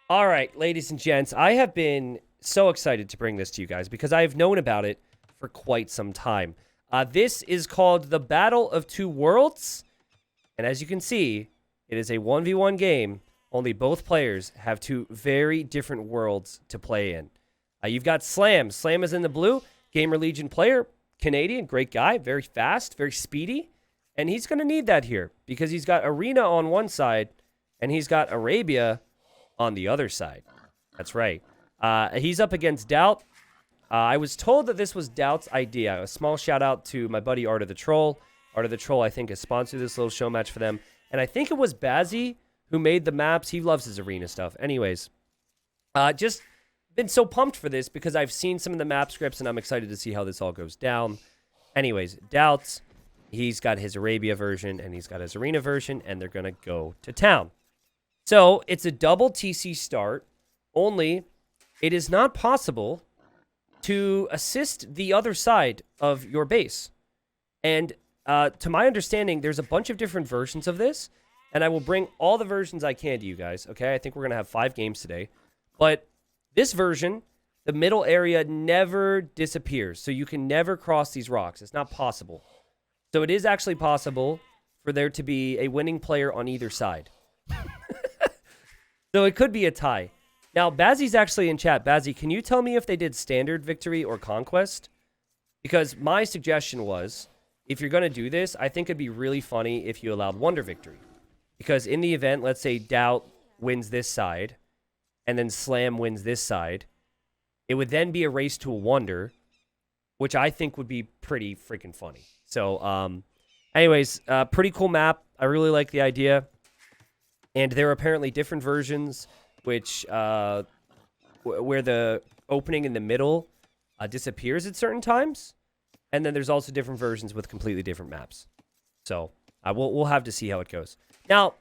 All right, ladies and gents, I have been so excited to bring this to you guys because I have known about it for quite some time. This is called the Battle of Two Worlds, and as you can see, it is a 1v1 game. Only both players have two very different worlds to play in. You've got Slam. Slam is in the blue, Gamer Legion player, Canadian, great guy, very fast, very speedy, and he's going to need that here because he's got Arena on one side, and he's got Arabia on the other side. That's right. He's up against DauT. I was told that this was DauT's idea. A small shout out to my buddy Art of the Troll. Art of the Troll, I think, has sponsored this little show match for them. And I think it was Bazzy who made the maps. He loves his arena stuff. Anyways, just been so pumped for this because I've seen some of the map scripts and I'm excited to see how this all goes down. Anyways, DauT, he's got his Arabia version and he's got his arena version, and they're going to go to town. So it's a double TC start, only it is not possible to assist the other side of your base. And to my understanding, there's a bunch of different versions of this, and I will bring all the versions I can to you guys, okay? I think we're going to have 5 games today. But this version, the middle area never disappears, so you can never cross these rocks. It's not possible. So it is actually possible for there to be a winning player on either side. So it could be a tie. Now, Bazzy's actually in chat. Bazzy, can you tell me if they did standard victory or conquest? Because my suggestion was, if you're going to do this, I think it'd be really funny if you allowed wonder victory. Because in the event, let's say DauT wins this side, and then Slam wins this side, it would then be a race to a wonder, which I think would be pretty freaking funny. So, anyways, pretty cool map. I really like the idea. And there are apparently different versions, which where the opening in the middle disappears at certain times, and then there's also different versions with completely different maps. So we'll have to see how it goes. Now,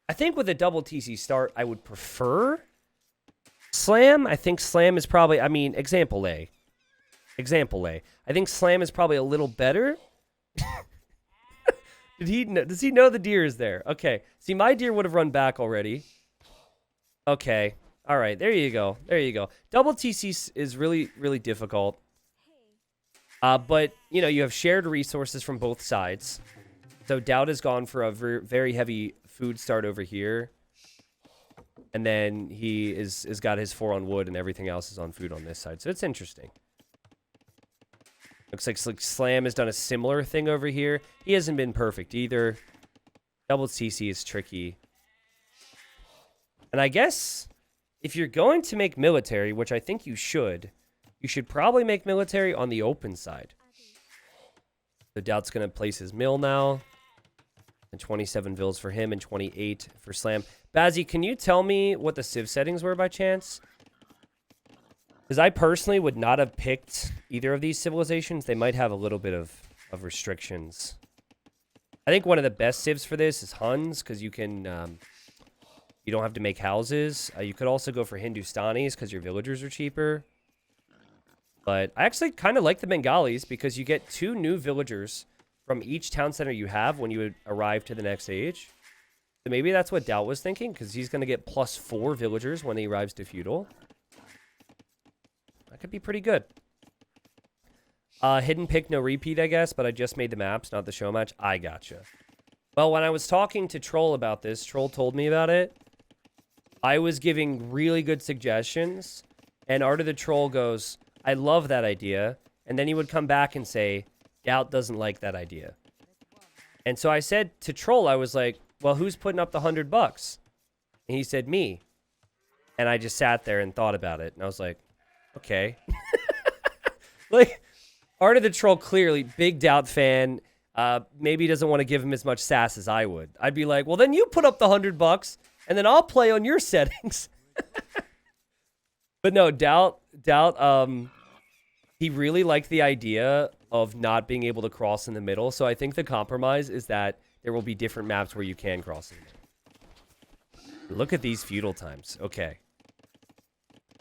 I think with a double TC start, I would prefer Slam. I think Slam is probably, example A. Example A. I think Slam is probably a little better. Does he know the deer is there? Okay. See, my deer would have run back already. Okay. All right. There you go. There you go. Double TC is really, really difficult. But, you have shared resources from both sides. So DauT has gone for a very heavy food start over here. And then he is got his 4 on wood and everything else is on food on this side. So it's interesting. Looks like Slam has done a similar thing over here. He hasn't been perfect either. Double CC is tricky. And I guess if you're going to make military, which I think you should probably make military on the open side. So DauT's going to place his mill now. And 27 vills for him and 28 for Slam. Bazzy, can you tell me what the civ settings were by chance? Because I personally would not have picked either of these civilizations. They might have a little bit of restrictions. I think one of the best civs for this is Huns, because you can, you don't have to make houses. You could also go for Hindustanis, because your villagers are cheaper. But I actually kind of like the Bengalis, because you get 2 new villagers from each town center you have when you would arrive to the next age. So maybe that's what DauT was thinking, because he's going to get +4 villagers when he arrives to feudal. That could be pretty good. Hidden pick, no repeat, I guess, but I just made the maps, not the show match. I gotcha. Well, when I was talking to Troll about this, Troll told me about it. I was giving really good suggestions, and Art of the Troll goes, I love that idea. And then he would come back and say, DauT doesn't like that idea. And so I said to Troll, I was like, well, who's putting up the $100? And he said, me. And I just sat there and thought about it. And I was like, okay. Like, Art of the Troll, clearly, big DauT fan. Maybe doesn't want to give him as much sass as I would. I'd be like, well, then you put up the $100, and then I'll play on your settings. But no, DauT, he really liked the idea of not being able to cross in the middle. So I think the compromise is that there will be different maps where you can cross in the middle. Look at these feudal times. Okay.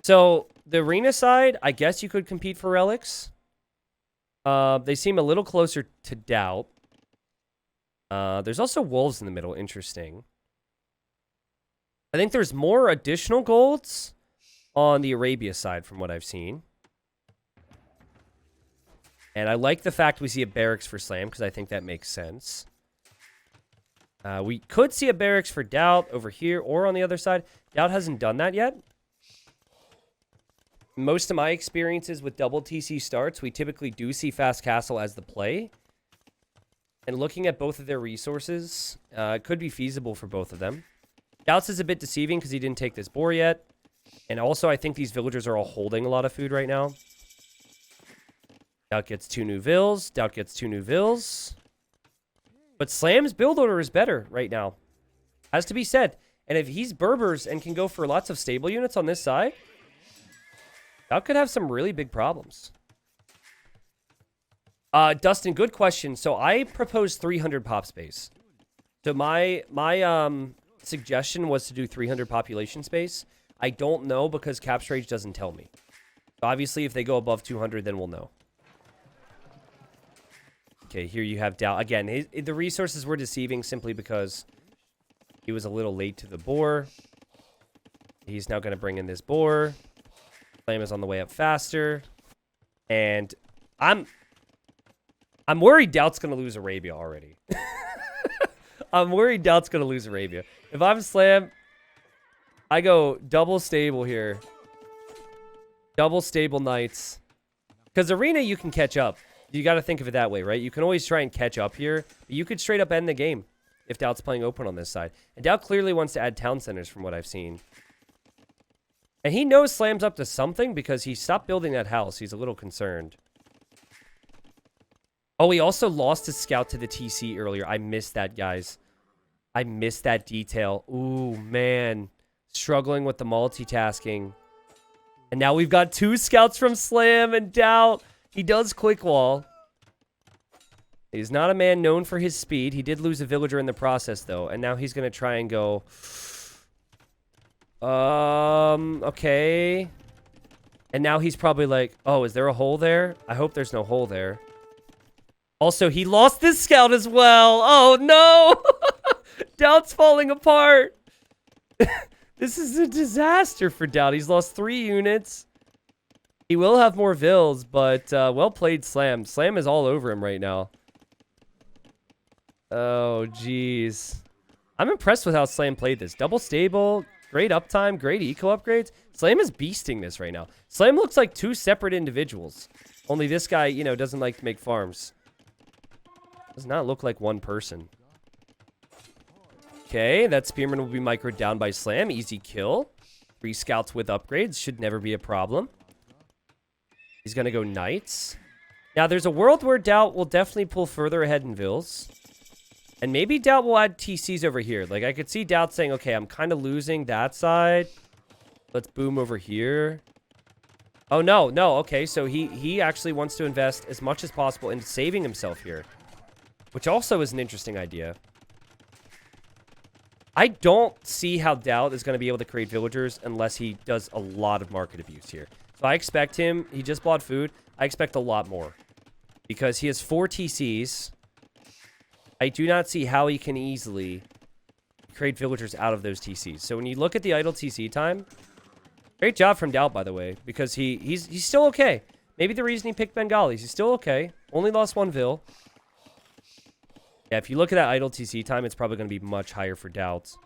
So the arena side, I guess you could compete for relics. They seem a little closer to DauT. There's also wolves in the middle. Interesting. I think there's more additional golds on the Arabia side from what I've seen. And I like the fact we see a barracks for Slam because I think that makes sense. We could see a barracks for DauT over here or on the other side. DauT hasn't done that yet. Most of my experiences with double TC starts, we typically do see Fast Castle as the play. And looking at both of their resources, it could be feasible for both of them. DauT's is a bit deceiving because he didn't take this boar yet. And also, I think these villagers are all holding a lot of food right now. DauT gets 2 new vills. DauT gets 2 new vills. But Slam's build order is better right now. Has to be said. And if he's Berbers and can go for lots of stable units on this side, DauT could have some really big problems. Dustin, good question. So I proposed 300 pop space. So my suggestion was to do 300 population space. I don't know because Caps Rage doesn't tell me. Obviously, if they go above 200, then we'll know. Okay, here you have DauT. Again, the resources were deceiving simply because he was a little late to the boar. He's now going to bring in this boar. Flame is on the way up faster. And I'm worried DauT's going to lose Arabia already. I'm worried DauT's going to lose Arabia. If I'm Slam, I go double stable here. Double stable knights. Because Arena, you can catch up. You got to think of it that way, right? You can always try and catch up here. But you could straight up end the game if DauT's playing open on this side. And DauT clearly wants to add town centers from what I've seen. And he knows Slam's up to something because he stopped building that house. He's a little concerned. Oh, he also lost his scout to the TC earlier. I missed that, guys. I missed that detail. Ooh, man. Struggling with the multitasking. And now we've got 2 scouts from Slam and DauT. He does quick wall. He's not a man known for his speed. He did lose a villager in the process, though. And now he's going to try and go... okay. And now he's probably like, oh, is there a hole there? I hope there's no hole there. Also, he lost this scout as well. Oh, no. DauT's falling apart. This is a disaster for DauT. He's lost 3 units. He will have more vills, but well played, Slam. Slam is all over him right now. Oh, jeez. I'm impressed with how Slam played this. Double stable, great uptime, great eco upgrades. Slam is beasting this right now. Slam looks like 2 separate individuals. Only this guy, you know, doesn't like to make farms. Does not look like one person. Okay, that Spearman will be microed down by Slam. Easy kill. 3 scouts with upgrades. Should never be a problem. He's going to go Knights. Now, there's a world where DauT will definitely pull further ahead in vills. And maybe DauT will add TCs over here. Like, I could see DauT saying, okay, I'm kind of losing that side. Let's boom over here. Oh, no. Okay, so he actually wants to invest as much as possible into saving himself here. Which also is an interesting idea. I don't see how DauT is going to be able to create villagers unless he does a lot of market abuse here. So I expect him, he just bought food. I expect a lot more. Because he has 4 TCs. I do not see how he can easily create villagers out of those TCs. So when you look at the idle TC time, great job from DauT, by the way. Because he's still okay. Maybe the reason he picked Bengalis, he's still okay. Only lost 1 vill. Yeah, if you look at that idle TC time, it's probably going to be much higher for DauT.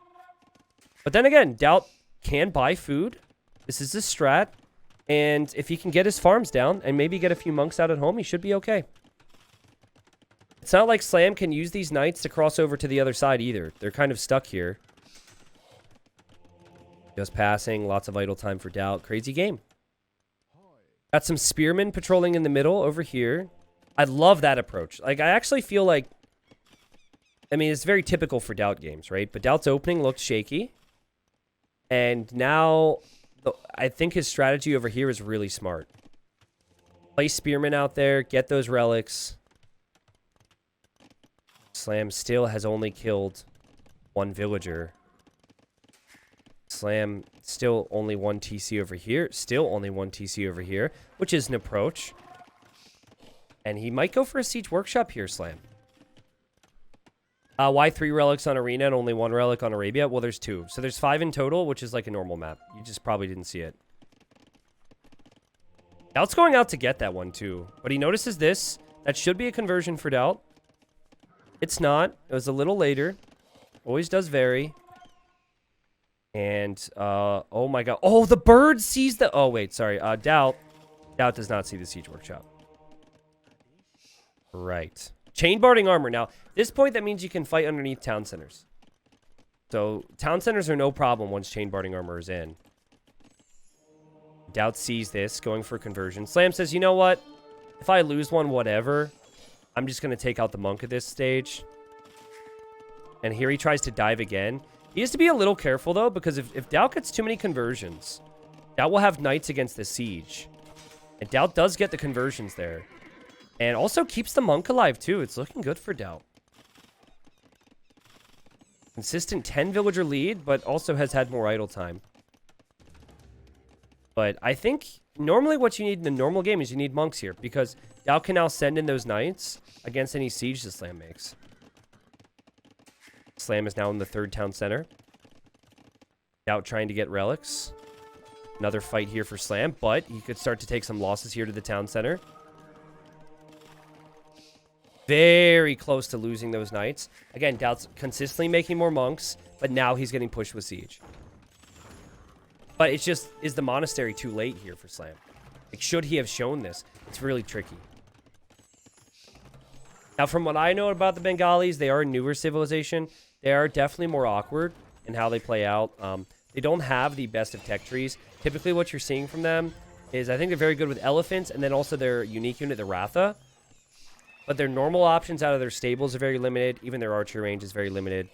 But then again, DauT can buy food. This is his strat. And if he can get his farms down and maybe get a few monks out at home, he should be okay. It's not like Slam can use these knights to cross over to the other side either. They're kind of stuck here. Just passing. Lots of idle time for DauT. Crazy game. Got some spearmen patrolling in the middle over here. I love that approach. Like, I actually feel like... I mean, it's very typical for DauT games, right? But DauT's opening looked shaky. And now... I think his strategy over here is really smart. Play Spearman out there. Get those relics. Slam still has only killed 1 villager. Slam still only 1 TC over here. Still only 1 TC over here. Which is an approach. And he might go for a siege workshop here, Slam. Why 3 relics on Arena and only 1 relic on Arabia? Well, there's 2. So there's 5 in total, which is like a normal map. You just probably didn't see it. DauT's going out to get that one, too. But he notices this. That should be a conversion for DauT. It's not. It was a little later. Always does vary. And, oh my god. Oh, the bird sees the... Oh, wait, sorry. DauT does not see the Siege Workshop. Right. Chain barding armor. Now, at this point, that means you can fight underneath town centers. So, town centers are no problem once chain barding armor is in. DauT sees this, going for conversion. Slam says, you know what? If I lose one, whatever. I'm just going to take out the monk at this stage. And here he tries to dive again. He has to be a little careful, though, because if DauT gets too many conversions, DauT will have knights against the siege. And DauT does get the conversions there. And also keeps the monk alive, too. It's looking good for DauT. Consistent 10 villager lead, but also has had more idle time. But I think normally what you need in a normal game is you need monks here. Because DauT can now send in those knights against any siege the Slam makes. Slam is now in the 3rd town center. DauT trying to get relics. Another fight here for Slam, but he could start to take some losses here to the town center. Very close to losing those knights. Again, DauT's consistently making more monks, but now he's getting pushed with siege. But it's just, is the monastery too late here for Slam? Like, should he have shown this? It's really tricky. Now, from what I know about the Bengalis, they are a newer civilization. They are definitely more awkward in how they play out. They don't have the best of tech trees. Typically, what you're seeing from them is, I think they're very good with elephants, and then also their unique unit, the Ratha. But their normal options out of their stables are very limited. Even their archery range is very limited.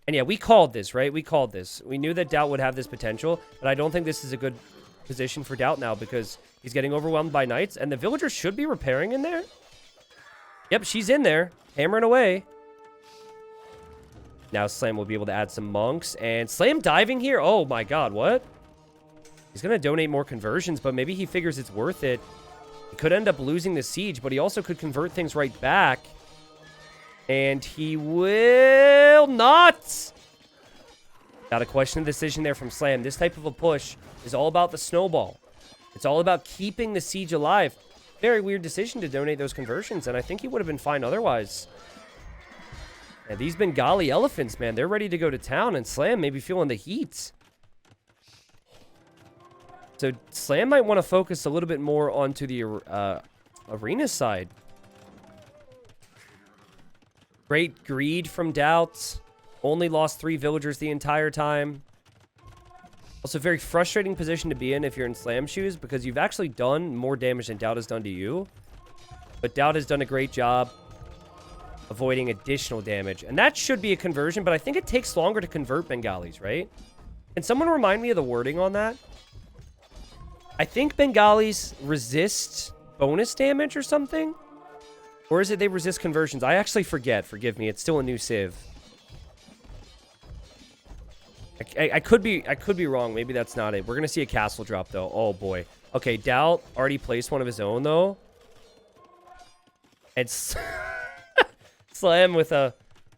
And yeah, we called this, right? We called this. We knew that DauT would have this potential, but I don't think this is a good position for DauT now because he's getting overwhelmed by knights, and the villagers should be repairing in there. Yep, she's in there, hammering away. Now Slam will be able to add some monks, and Slam diving here. Oh my god, what? He's going to donate more conversions, but maybe he figures it's worth it. He could end up losing the siege, but he also could convert things right back. And he will not. Got a question of decision there from Slam. This type of a push is all about the snowball. It's all about keeping the siege alive. Very weird decision to donate those conversions, and I think he would have been fine otherwise. And these Bengali elephants, man, they're ready to go to town, and Slam may be feeling the heat. So Slam might want to focus a little bit more onto the arena side. Great greed from DauT. Only lost 3 villagers the entire time. Also, very frustrating position to be in if you're in Slam shoes, because you've actually done more damage than DauT has done to you. But DauT has done a great job avoiding additional damage. And that should be a conversion, but I think it takes longer to convert Bengalis, right? Can someone remind me of the wording on that? I think Bengalis resist bonus damage or something? Or is it they resist conversions? I actually forget. Forgive me. It's still a new civ. I could be wrong. Maybe that's not it. We're going to see a castle drop, though. Oh, boy. Okay, DauT already placed one of his own, though. And Slam with a,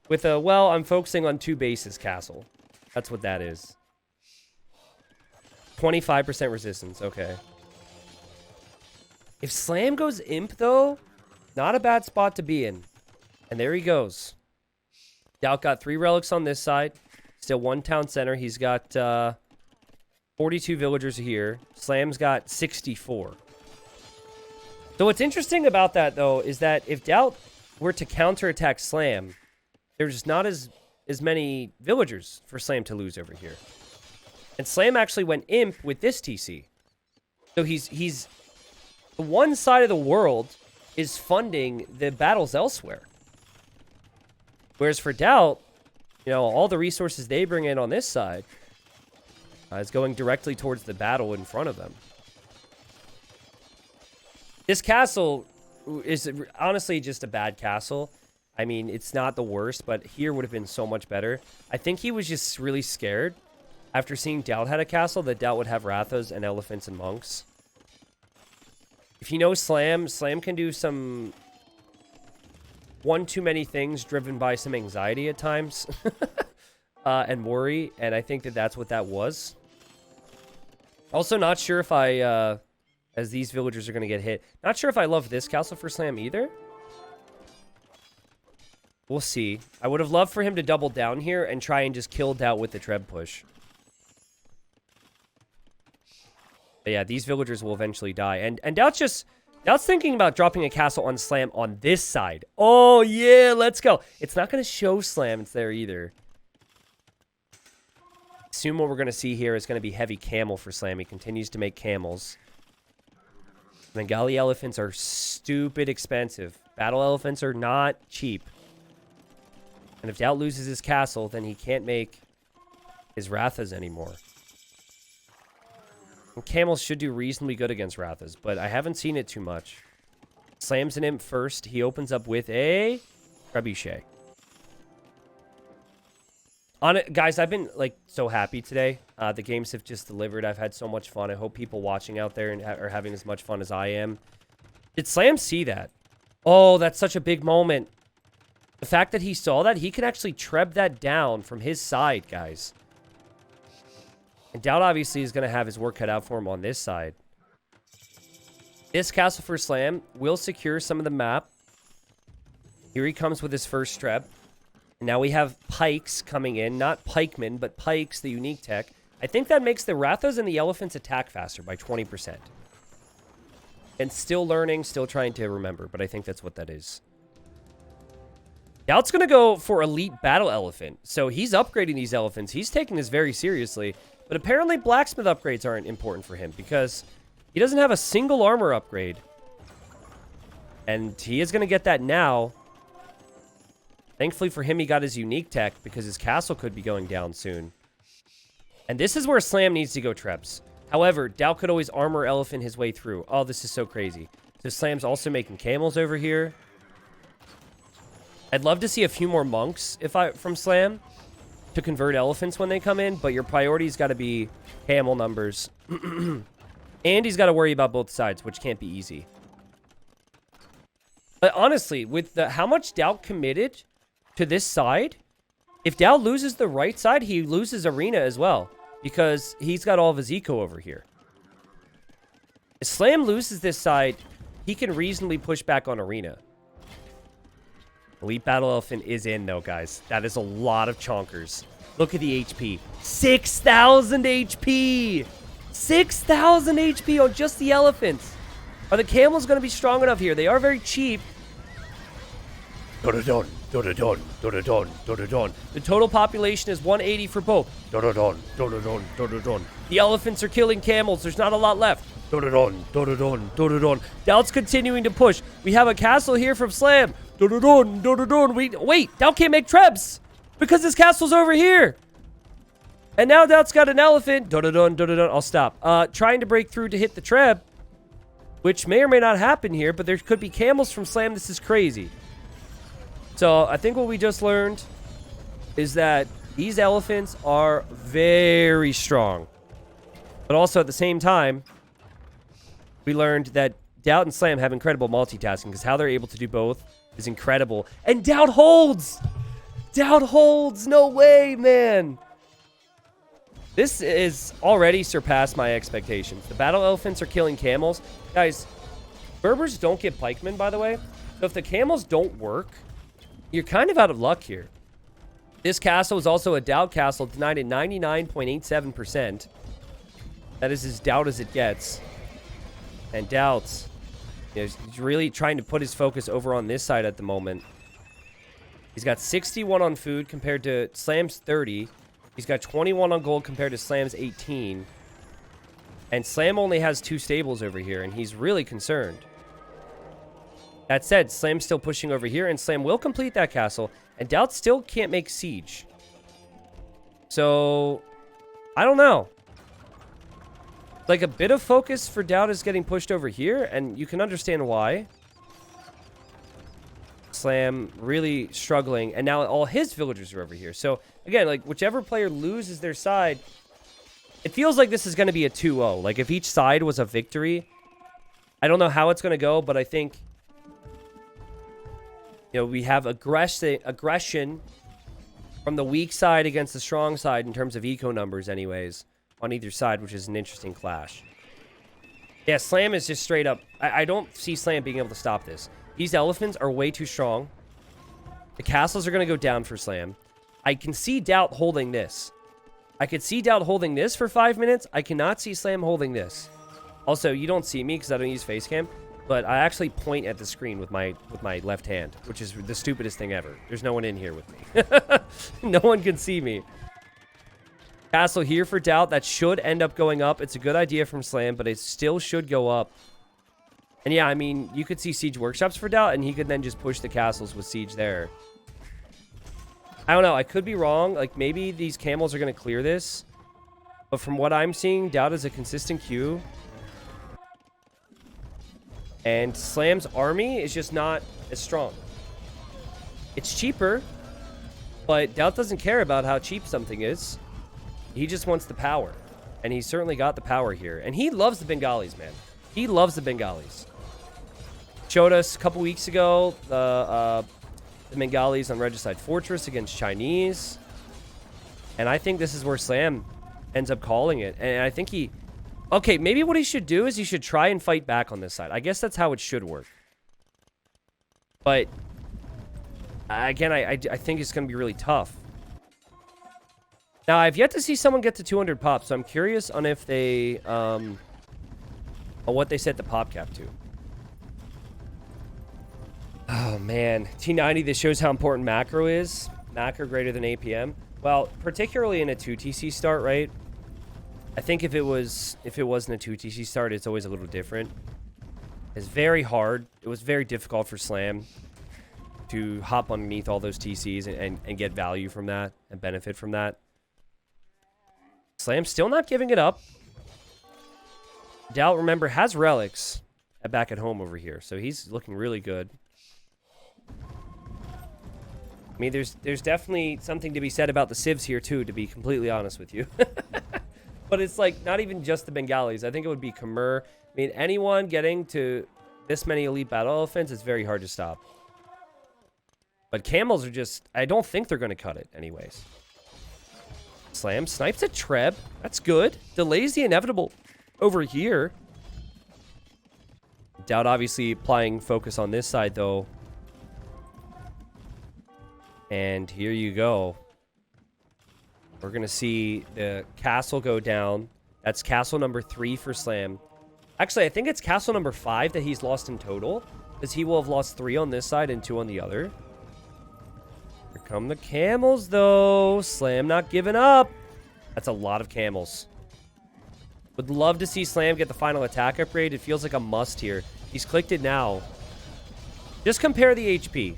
well, I'm focusing on 2 bases castle. That's what that is. 25% resistance. Okay. If Slam goes imp, though, not a bad spot to be in. And there he goes. DauT got 3 relics on this side. Still 1 town center. He's got 42 villagers here. Slam's got 64. So what's interesting about that, though, is that if DauT were to counterattack Slam, there's not as many villagers for Slam to lose over here. And Slam actually went imp with this TC. So he's the one side of the world is funding the battles elsewhere. Whereas for DauT, you know, all the resources they bring in on this side is going directly towards the battle in front of them. This castle is honestly just a bad castle. I mean, it's not the worst, but here would have been so much better. I think he was just really scared after seeing DauT had a castle that DauT would have Rathas and elephants and monks. If you know Slam can do some one too many things driven by some anxiety at times and worry, and I think that that's what that was. Also, not sure if I, as these villagers are going to get hit, not sure if I love this castle for Slam either. We'll see. I would have loved for him to double down here and try and just kill DauT with the Treb push. But yeah, these villagers will eventually die. And DauT's thinking about dropping a castle on Slam on this side. Oh, yeah, let's go. It's not going to show Slam it's there either. Assume what we're going to see here is going to be heavy camel for Slam. He continues to make camels. Bengali elephants are stupid expensive. Battle elephants are not cheap. And if DauT loses his castle, then he can't make his Rathas anymore. And camels should do reasonably good against Rathas, but I haven't seen it too much. Slams an imp first. He opens up with a trebuchet. On it, guys, I've been like so happy today. The games have just delivered. I've had so much fun. I hope people watching out there are having as much fun as I am. Did Slam see that? Oh, that's such a big moment. The fact that he saw that, he can actually treb that down from his side, guys. And DauT obviously is going to have his work cut out for him on this side. This castle for Slam will secure some of the map. Here he comes with his first treb. Now we have pikes coming in. Not pikemen, but pikes, the unique tech. I think that makes the Rathas and the elephants attack faster by 20%. And still learning, still trying to remember, but I think that's what that is. DauT's going to go for elite battle elephant. So he's upgrading these elephants. He's taking this very seriously. But apparently blacksmith upgrades aren't important for him because he doesn't have a single armor upgrade. And he is going to get that now. Thankfully for him, he got his unique tech because his castle could be going down soon. And this is where Slam needs to go trebs. However, DauT could always armor elephant his way through. Oh, this is so crazy. So Slam's also making camels over here. I'd love to see a few more monks from Slam to convert elephants when they come in, but your priority's got to be camel numbers. And he's got to worry about both sides, which can't be easy. But honestly, with how much DauT committed to this side, if DauT loses the right side, he loses arena as well, because he's got all of his eco over here. If Slam loses this side, he can reasonably push back on arena. Elite Battle Elephant is in, though, guys. That is a lot of chonkers. Look at the HP. 6,000 HP! 6,000 HP on just the elephants. Are the camels going to be strong enough here? They are very cheap. The total population is 180 for both. The elephants are killing camels. There's not a lot left. DauT's continuing to push. We have a castle here from Slam. Wait, DauT can't make trebs because his castle's over here. And now DauT's got an elephant. I'll stop. Trying to break through to hit the treb, which may or may not happen here, but there could be camels from Slam. This is crazy. So I think what we just learned is that these elephants are very strong. But also at the same time, we learned that DauT and Slam have incredible multitasking because how they're able to do both is incredible. And DauT holds! DauT holds! No way, man! This is already surpassed my expectations. The battle elephants are killing camels. Guys, Berbers don't get pikemen, by the way. So if the camels don't work, you're kind of out of luck here. This castle is also a DauT castle, denied at 99.87%. That is as DauT as it gets. And DauT, he's really trying to put his focus over on this side at the moment. He's got 61 on food compared to Slam's 30. He's got 21 on gold compared to Slam's 18. And Slam only has 2 stables over here, and he's really concerned. That said, Slam's still pushing over here, and Slam will complete that castle, and DauT still can't make siege. So, I don't know. Like, a bit of focus for DauT is getting pushed over here, and you can understand why. Slam really struggling, and now all his villagers are over here. So, again, like, whichever player loses their side, it feels like this is going to be a 2-0. Like, if each side was a victory, I don't know how it's going to go, but I think You know, we have aggression from the weak side against the strong side in terms of eco numbers anyways, on either side, which is an interesting clash. Yeah, Slam is just straight up... I don't see Slam being able to stop this. These elephants are way too strong. The castles are going to go down for Slam. I can see DauT holding this. I could see DauT holding this for 5 minutes. I cannot see Slam holding this. Also, you don't see me because I don't use face cam, but I actually point at the screen with my left hand, which is the stupidest thing ever. There's no one in here with me. No one can see me. Castle here for DauT. That should end up going up. It's a good idea from Slam, but it still should go up. And yeah, I mean, you could see Siege Workshops for DauT, and he could then just push the castles with Siege there. I don't know. I could be wrong. Like, maybe these camels are going to clear this. But from what I'm seeing, DauT is a consistent queue. And Slam's army is just not as strong. It's cheaper, but DauT doesn't care about how cheap something is. He just wants the power. And he's certainly got the power here. And he loves the Bengalis, man. He loves the Bengalis. Showed us a couple weeks ago the Bengalis on Regicide Fortress against Chinese. And I think this is where Slam ends up calling it. And I think he... Okay, maybe what he should do is he should try and fight back on this side. I guess that's how it should work. But, again, I think it's going to be really tough. Now, I've yet to see someone get to 200 pops, so I'm curious on if they... on what they set the pop cap to. Oh, man. T90, this shows how important macro is. Macro greater than APM. Well, particularly in a 2TC start, right? I think if it wasn't a 2TC start, it's always a little different. It's very hard. It was very difficult for Slam to hop underneath all those TCs and get value from that and benefit from that. Slam's still not giving it up. DauT, remember, has relics back at home over here, so he's looking really good. I mean, there's definitely something to be said about the civs here, too, to be completely honest with you. But it's like not even just the Bengalis. I think it would be Khmer. I mean, anyone getting to this many elite battle elephants is very hard to stop. But camels are just... I don't think they're going to cut it anyways. Slam snipes at Treb. That's good. Delays the inevitable over here. DauT obviously applying focus on this side, though. And here you go. We're going to see the castle go down. That's castle number 3 for Slam. Actually, I think it's castle number 5 that he's lost in total, because he will have lost 3 on this side and 2 on the other. Here come the camels, though. Slam not giving up. That's a lot of camels. Would love to see Slam get the final attack upgrade. It feels like a must here. He's clicked it now. Just compare the HP.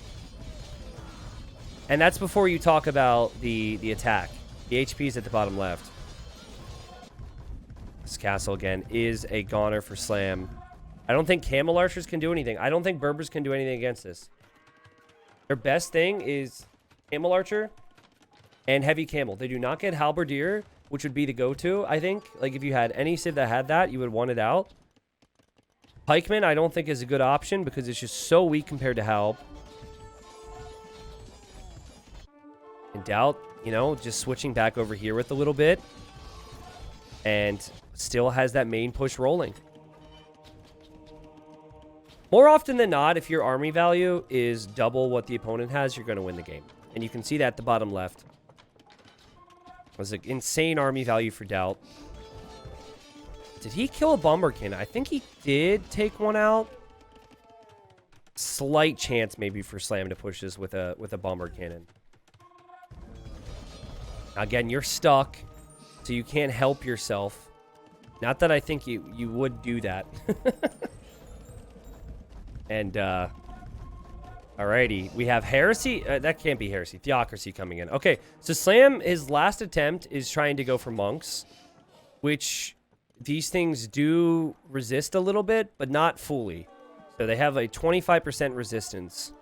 And that's before you talk about the attack. The HP is at the bottom left. This castle, again, is a goner for Slam. I don't think Camel Archers can do anything. I don't think Berbers can do anything against this. Their best thing is Camel Archer and Heavy Camel. They do not get Halberdier, which would be the go-to, I think. Like, if you had any civ that had that, you would want it out. Pikeman, I don't think is a good option because it's just so weak compared to Halb. And DauT, you know, just switching back over here with a little bit. And still has that main push rolling. More often than not, if your army value is double what the opponent has, you're going to win the game. And you can see that at the bottom left. It was an insane army value for DauT. Did he kill a Bomberkin? I think he did take one out. Slight chance maybe for Slam to push this with a Bomber Cannon. Again, you're stuck, so you can't help yourself. Not that I think you would do that. And, alrighty. We have Heresy. That can't be Heresy. Theocracy coming in. Okay, so Slam, his last attempt is trying to go for Monks, which these things do resist a little bit, but not fully. So they have a 25% resistance.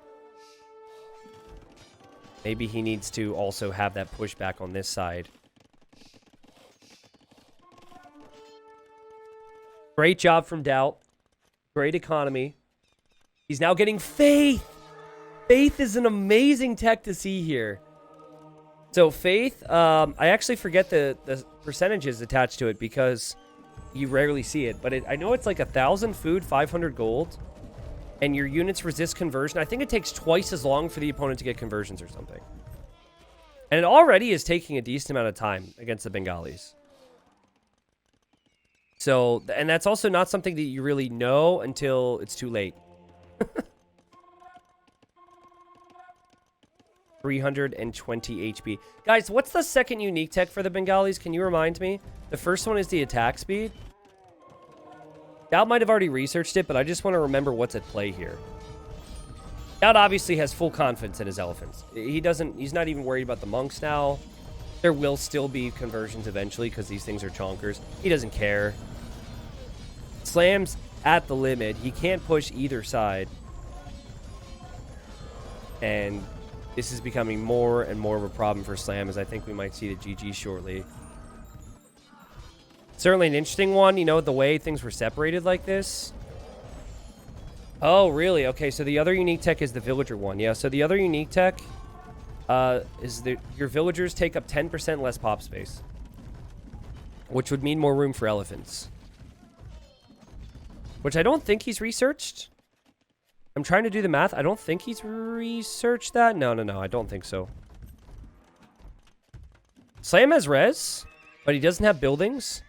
Maybe he needs to also have that pushback on this side. Great job from DauT. Great economy. He's now getting Faith. Faith is an amazing tech to see here. So Faith, I actually forget the percentages attached to it because you rarely see it. But I know it's like 1,000 food, 500 gold. And your units resist conversion. I think it takes twice as long for the opponent to get conversions or something. And it already is taking a decent amount of time against the Bengalis. So, and that's also not something that you really know until it's too late. 320 HP. Guys, what's the second unique tech for the Bengalis? Can you remind me? The first one is the attack speed. DauT might have already researched it, but I just want to remember what's at play here. DauT obviously has full confidence in his elephants. He's not even worried about the monks now. There will still be conversions eventually because these things are chonkers. He doesn't care. Slam's at the limit. He can't push either side. And this is becoming more and more of a problem for Slam, as I think we might see the GG shortly. Certainly an interesting one, you know, the way things were separated like this. Oh, really? Okay, so the other unique tech is the villager one. Yeah, so the other unique tech is that your villagers take up 10% less pop space, which would mean more room for elephants. Which I don't think he's researched. I'm trying to do the math. I don't think he's researched that. No, I don't think so. Slam has res, but he doesn't have buildings.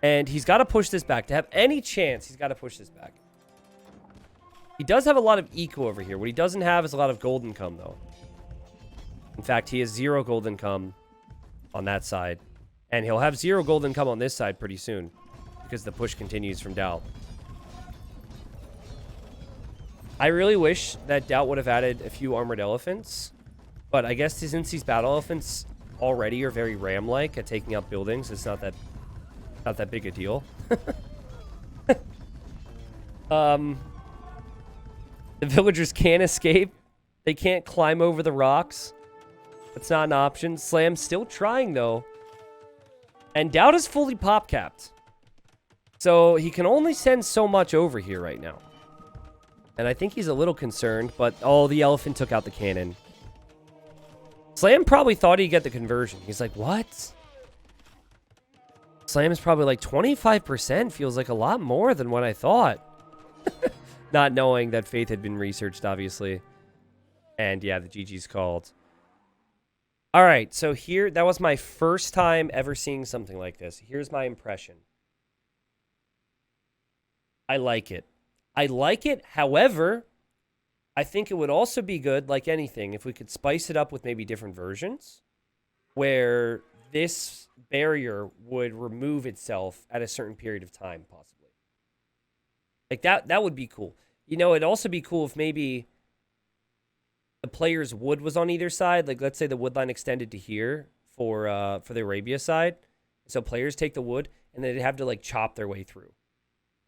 And he's got to push this back. To have any chance, he's got to push this back. He does have a lot of eco over here. What he doesn't have is a lot of gold income, though. In fact, he has 0 gold income on that side. And he'll have 0 gold income on this side pretty soon, because the push continues from DauT. I really wish that DauT would have added a few armored elephants. But I guess since these battle elephants already are very ram-like at taking out buildings, it's not that big a deal. The villagers can't escape. They can't climb over the rocks. That's not an option. Slam's still trying, though. And DauT is fully pop-capped. So he can only send so much over here right now. And I think he's a little concerned, but oh, the elephant took out the cannon. Slam probably thought he'd get the conversion. He's like, what? Slam is probably like 25%. Feels like a lot more than what I thought. Not knowing that Faith had been researched, obviously. And yeah, the GG's called. All right, so here, that was my first time ever seeing something like this. Here's my impression. I like it. I like it. However, I think it would also be good, like anything, if we could spice it up with maybe different versions where this barrier would remove itself at a certain period of time, possibly. Like that would be cool. You know, it'd also be cool if maybe the player's wood was on either side. Like, let's say the wood line extended to here for the Arabia side. So players take the wood, and they'd have to, like, chop their way through.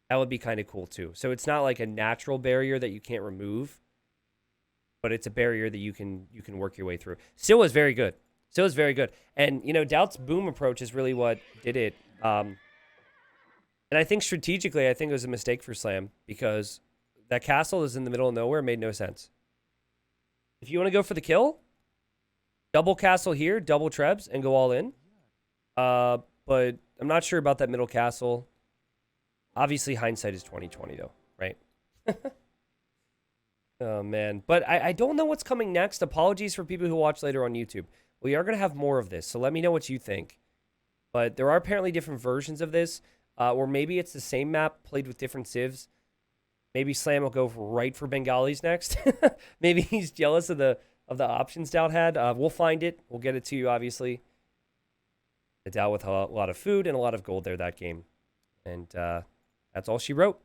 That would be kind of cool, too. So it's not like a natural barrier that you can't remove, but it's a barrier that you can work your way through. Still is very good. Still is very good. And, you know, DauT's boom approach is really what did it. And I think strategically, I think it was a mistake for Slam because that castle is in the middle of nowhere. It made no sense. If you want to go for the kill, double castle here, double trebs, and go all in. But I'm not sure about that middle castle. Obviously, hindsight is 20/20, though, right? Oh, man. But I don't know what's coming next. Apologies for people who watch later on YouTube. We are going to have more of this, so let me know what you think. But there are apparently different versions of this, or maybe it's the same map played with different civs. Maybe Slam will go right for Bengalis next. Maybe he's jealous of the options DauT had. We'll find it. We'll get it to you, obviously. The DauT with a lot of food and a lot of gold there that game. And that's all she wrote.